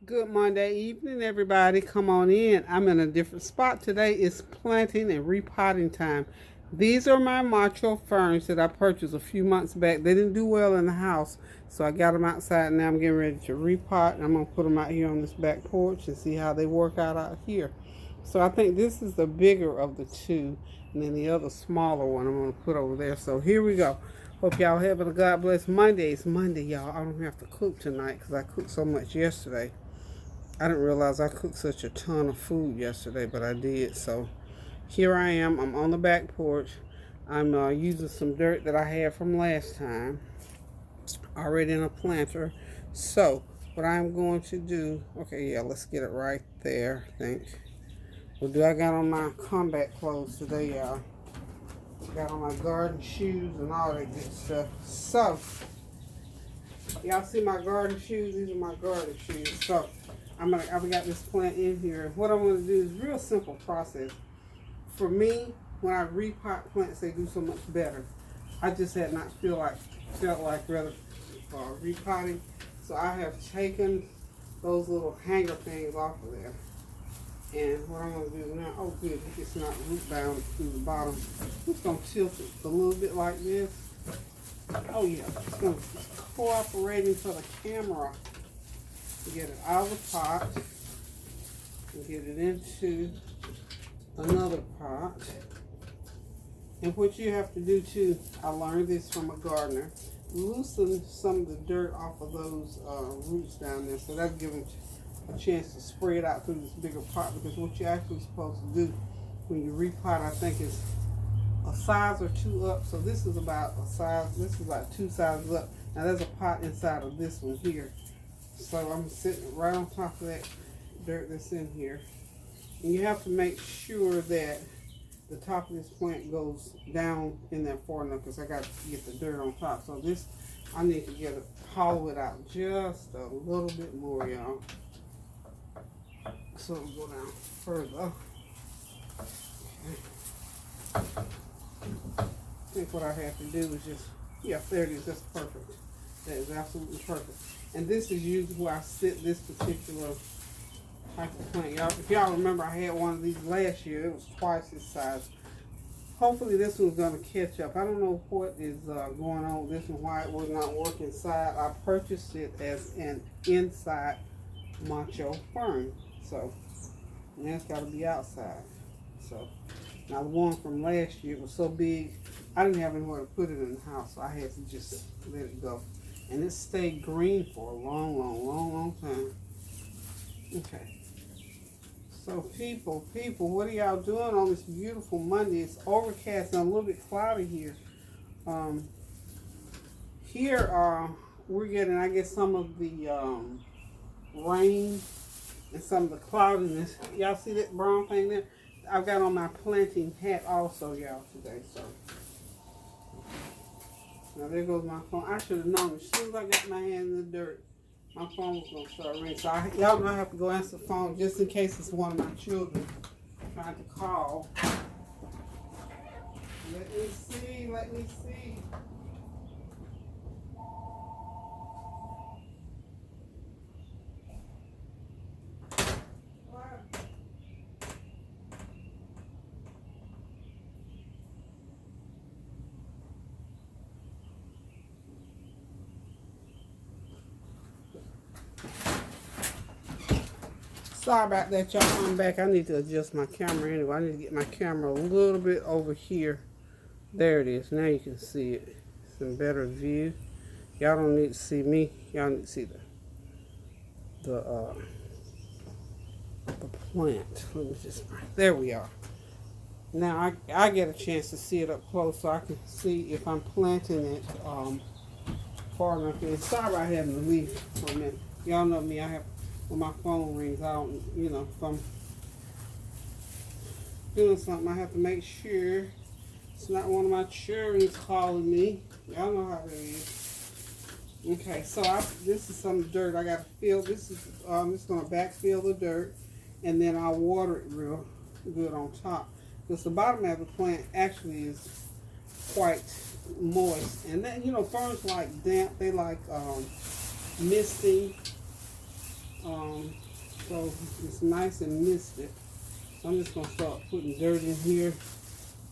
Good Monday evening, everybody. Come on in. I'm in a different spot today. It's planting and repotting time. These are my Macho Ferns that I purchased a few months back. They didn't do well in the house, so I got them outside. Now I'm getting ready to repot, and I'm going to put them out here on this back porch and see how they work out here. So I think this is the bigger of the two, and then the other smaller one I'm going to put over there. So here we go. Hope y'all having a God bless Monday. It's Monday, y'all. I don't have to cook tonight because I cooked so much yesterday. I didn't realize I cooked such a ton of food yesterday, but I did. So here I am. I'm on the back porch. I'm using some dirt that I had from last time, already in a planter. So what I'm going to do, okay, yeah, let's get it right there, I think. Well, do I got on my combat clothes today, y'all? Got on my garden shoes and all that good stuff. So, y'all see my garden shoes? These are my garden shoes. So, I've got this plant in here. What I'm going to do is real simple process. For me, when I repot plants, they do so much better. I just had not felt like repotting. So I have taken those little hanger things off of there. And what I'm going to do now, oh good, it's not root bound through the bottom. I'm just going to tilt it a little bit like this. Oh yeah, it's going to be cooperating for the camera. Get it out of the pot and get it into another pot. And what you have to do too, I learned this from a gardener, loosen some of the dirt off of those roots down there, so that'll give them a chance to spray it out through this bigger pot, because what you're actually supposed to do when you repot, I think, is a size or two up. So this is about two sizes up. Now there's a pot inside of this one here. So I'm sitting right on top of that dirt that's in here. And you have to make sure that the top of this plant goes down in there far enough, because I got to get the dirt on top. So this, I need to hollow it out just a little bit more, y'all. So it'll go down further. Okay. I think what I have to do is just, yeah, there it is. That's perfect. That is absolutely perfect. And this is usually where I sit this particular type of plant. Y'all, if y'all remember, I had one of these last year. It was twice this size. Hopefully this one's going to catch up. I don't know what is going on with this one, why it would not work inside. I purchased it as an inside Macho Fern. So now it's got to be outside. So now the one from last year was so big, I didn't have anywhere to put it in the house, so I had to just let it go. And it stayed green for a long time. Okay. So people, what are y'all doing on this beautiful Monday? It's overcast and a little bit cloudy here. We're getting, I guess, some of the rain and some of the cloudiness. Y'all see that brown thing there? I've got on my planting hat also, y'all, today. So now there goes my phone. I should have known as soon as I got my hand in the dirt, my phone was going to start ringing. So y'all know I have to go answer the phone just in case it's one of my children trying to call. Let me see. Sorry about that, y'all. I'm back. I need to adjust my camera anyway. I need to get my camera a little bit over here. There it is. Now you can see it. It's in better view. Y'all don't need to see me. Y'all need to see the plant. Let me just, there we are. Now I get a chance to see it up close, so I can see if I'm planting it far enough in. Sorry about having to leave for a minute. Y'all know me. When my phone rings, I don't, if I'm doing something, I have to make sure it's not one of my children calling me. Y'all know how that is. Okay, so this is some dirt I got to fill. This is just going to backfill the dirt, and then I'll water it real good on top, because the bottom of the plant actually is quite moist. And then, ferns like damp. They like misty. So it's nice and misted. So I'm just going to start putting dirt in here.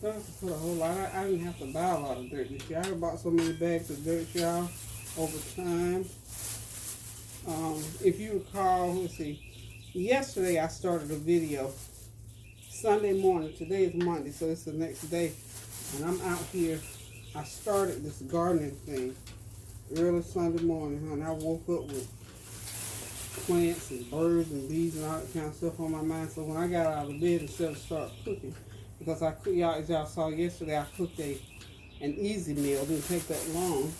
Don't have to put a whole lot. I didn't have to buy a lot of dirt this year. I bought so many bags of dirt, y'all, over time. If you recall, let's see, yesterday I started a video. Sunday morning. Today is Monday, so it's the next day. And I'm out here. I started this gardening thing early Sunday morning, and I woke up with plants and birds and bees and all that kind of stuff on my mind. So when I got out of bed, instead of start cooking, because I cooked, y'all, as y'all saw yesterday, I cooked an easy meal. It didn't take that long.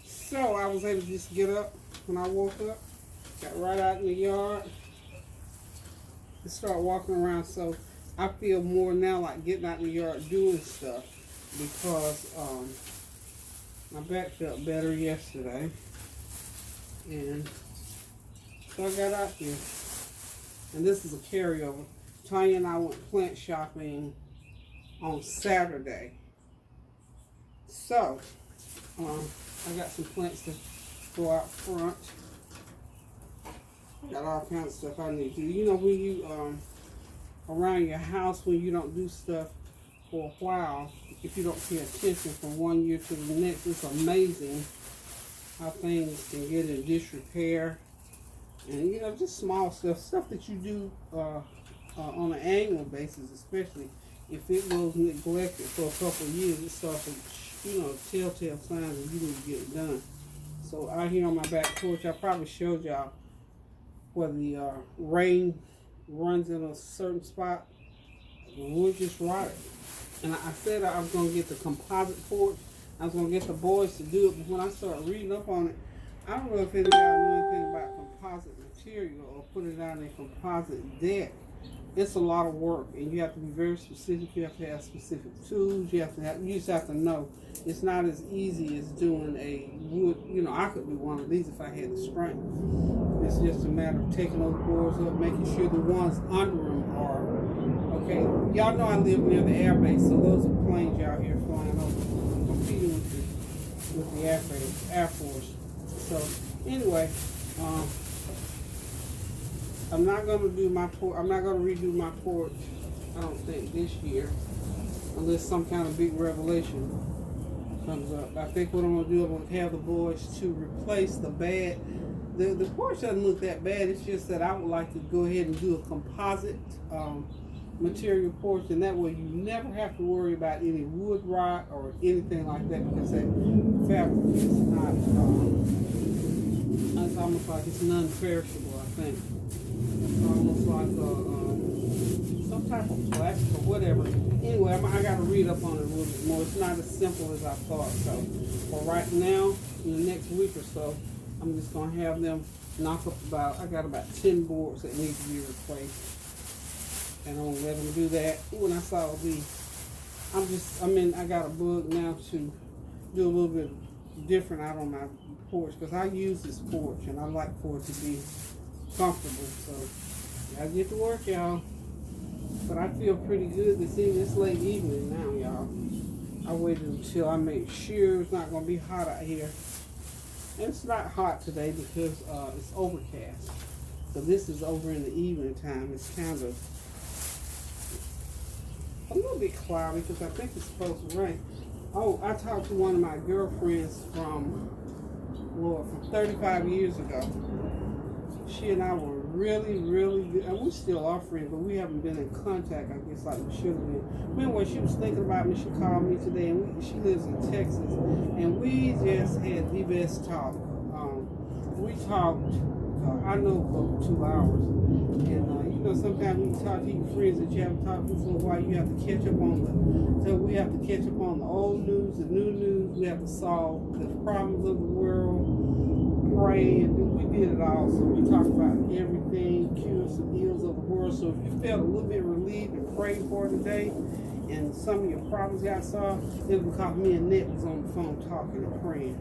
So I was able to just get up when I woke up, got right out in the yard, and start walking around. So I feel more now like getting out in the yard doing stuff, because my back felt better yesterday. And so I got out here. And this is a carryover. Tanya and I went plant shopping on Saturday. So, I got some plants to go out front. Got all kinds of stuff I need to do. You know, when you, around your house, when you don't do stuff for a while, if you don't pay attention from one year to the next, it's amazing how things can get in disrepair. And, you know, just small stuff that you do on an annual basis, especially if it goes neglected for a couple of years, it starts to, you know, telltale signs that you need to get it done. So out here on my back porch, I probably showed y'all where the rain runs in a certain spot. The wood just rotted. And I said I was going to get the composite porch. I was going to get the boys to do it, but when I started reading up on it, I don't know if any of y'all know anything about composite material or put it on a composite deck. It's a lot of work, and you have to be very specific. You have to have specific tools. You just have to know. It's not as easy as doing a wood. You know, I could do one of these if I had the strength. It's just a matter of taking those boards up, making sure the ones under them are okay. Y'all know I live near the air base, so those are planes y'all hear flying over, competing with the Air Force. So anyway, I'm not gonna do my porch. I'm not gonna redo my porch. I don't think this year, unless some kind of big revelation comes up. I think what I'm gonna do, I'm gonna have the boys to replace the bad. The porch doesn't look that bad. It's just that I would like to go ahead and do a composite material porch, and that way you never have to worry about any wood rot or anything like that, because that fabric is not. It's almost like it's non-perishable, I think. It's almost like some type of plastic or whatever. Anyway, I got to read up on it a little bit more. It's not as simple as I thought. So, for right now, in the next week or so, I'm just going to have them knock up I got about 10 boards that need to be replaced. And I'm going to let them do that. When I saw I got a bug now to do a little bit different out on my porch, because I use this porch and I like for it to be comfortable. So I get to work, y'all. But I feel pretty good this evening. It's late evening now, y'all. I waited until I made sure it's not going to be hot out here. And it's not hot today because it's overcast. So this is over in the evening time. It's kind of a little bit cloudy because I think it's supposed to rain. Oh, I talked to one of my girlfriends from 35 years ago. She and I were really, really good. And we still are friends, but we haven't been in contact, I guess, like we should have been. Anyway, she was thinking about me. She called me today, and she lives in Texas. And we just had the best talk. We talked, I know, for 2 hours. And, you know, sometimes when you talk to your friends that you haven't talked to for a while, you have to catch up on so we have to catch up on the old news, the new news. We have to solve the problems of the world, pray, and we did it all. So we talked about everything, cures and ills of the world. So if you felt a little bit relieved and prayed for today, and some of your problems got solved, it was because me and Nick was on the phone talking and praying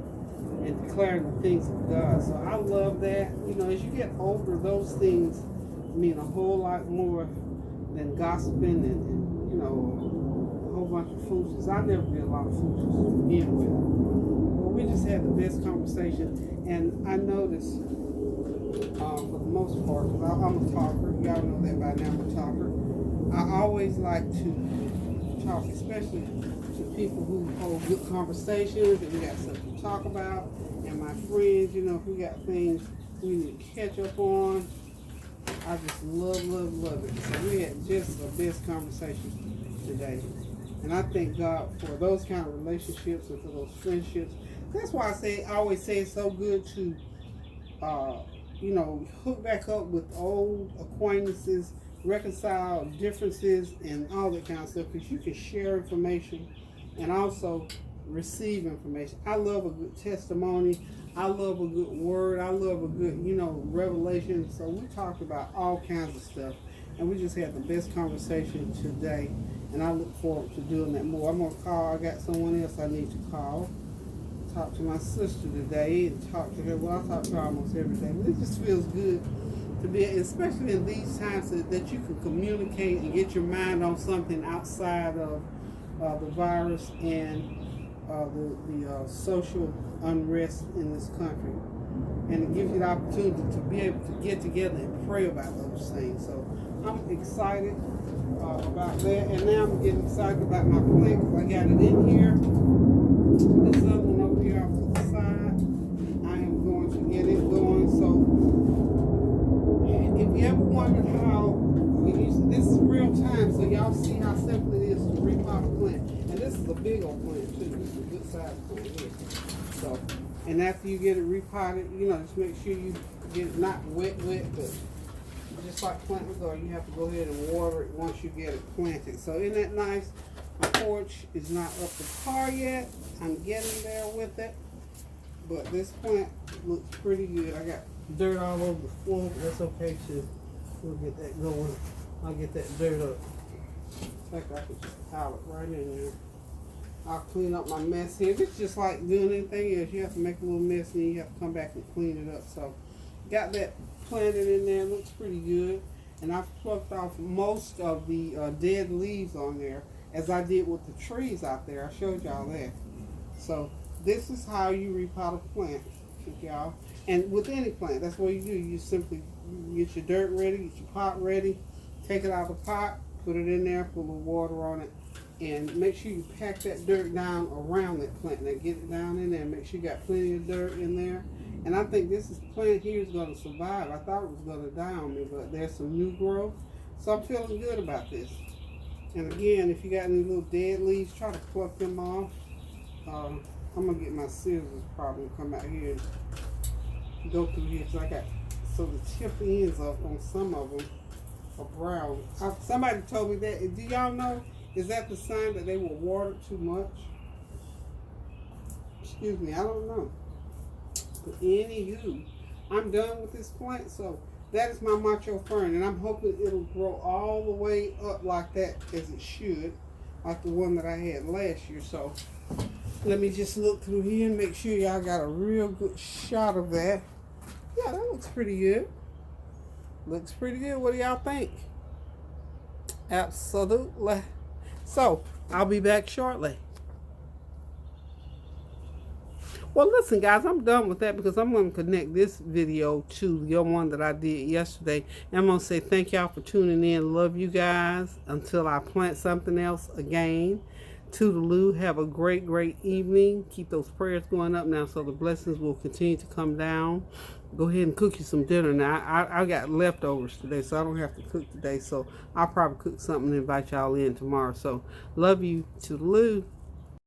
and declaring the things of God. So I love that. You know, as you get older, those things mean a whole lot more than gossiping and you know, a whole bunch of foolishness. I never did a lot of foolishness to begin with. But we just had the best conversation, and I noticed for the most part, because I'm a talker. Y'all know that by now, I'm a talker. I always like to talk, especially to people who hold good conversations and we got something to talk about. And my friends, you know, if we got things we need to catch up on, I just love it. So we had just the best conversation today. And I thank God for those kind of relationships and for those friendships. That's why I always say it's so good to, you know, hook back up with old acquaintances, reconcile differences and all that kind of stuff, because you can share information and also receive information. I love a good testimony. I love a good word. I love a good, you know, revelation. So we talked about all kinds of stuff, and we just had the best conversation today, and I look forward to doing that more. I'm going to call. I got someone else I need to call. Talk to my sister today and talk to her. Well, I talk to her almost every day. But it just feels good to be, especially in these times, that you can communicate and get your mind on something outside of the virus and the social unrest in this country. And it gives you the opportunity to be able to get together and pray about those things. So I'm excited about that. And now I'm getting excited about my plant because I got it in here. This other one over here off to the side, I am going to get it going. So if you ever wondered how, this is real time, so y'all see how simple it is to repot a plant. And this is a big old plant too. This is a good sized plant here. So, and after you get it repotted, you know, just make sure you get it not wet, but just like planting a garden, you have to go ahead and water it once you get it planted. So isn't that nice? My porch is not up to par yet. I'm getting there with it. But this plant looks pretty good. I got dirt all over the floor, but that's okay too. We'll get that going. I'll get that dirt up. In fact, I can just pile it right in there. I'll clean up my mess here. It's just like doing anything else. You have to make a little mess and then you have to come back and clean it up. So, got that planted in there. Looks pretty good. And I've plucked off most of the dead leaves on there, as I did with the trees out there. I showed y'all that. So, this is how you repot a plant, y'all. And with any plant, that's what you do. You simply get your dirt ready, get your pot ready, take it out of the pot, put it in there, put a little water on it, and make sure you pack that dirt down around that plant. Now get it down in there, make sure you got plenty of dirt in there. And I think this plant here is going to survive. I thought it was going to die on me, but there's some new growth. So I'm feeling good about this. And again, if you got any little dead leaves, try to pluck them off. I'm going to get my scissors probably and come out here and go through here. So the tip ends up on some of them are brown. Somebody told me that. Do y'all know? Is that the sign that they were watered too much? Excuse me, I don't know. But anywho, I'm done with this plant. So that is my Macho Fern, and I'm hoping it'll grow all the way up like that as it should, like the one that I had last year. So let me just look through here and make sure y'all got a real good shot of that. Yeah, that looks pretty good. Looks pretty good. What do y'all think? Absolutely. So, I'll be back shortly. Well, listen, guys, I'm done with that because I'm going to connect this video to the one that I did yesterday. And I'm going to say thank y'all for tuning in. Love you guys until I plant something else again. Toodaloo. Have a great evening. Keep those prayers going up now so the blessings will continue to come down. Go ahead and cook you some dinner. Now, I got leftovers today, so I don't have to cook today. So I'll probably cook something and invite y'all in tomorrow. So, love you. Toodaloo.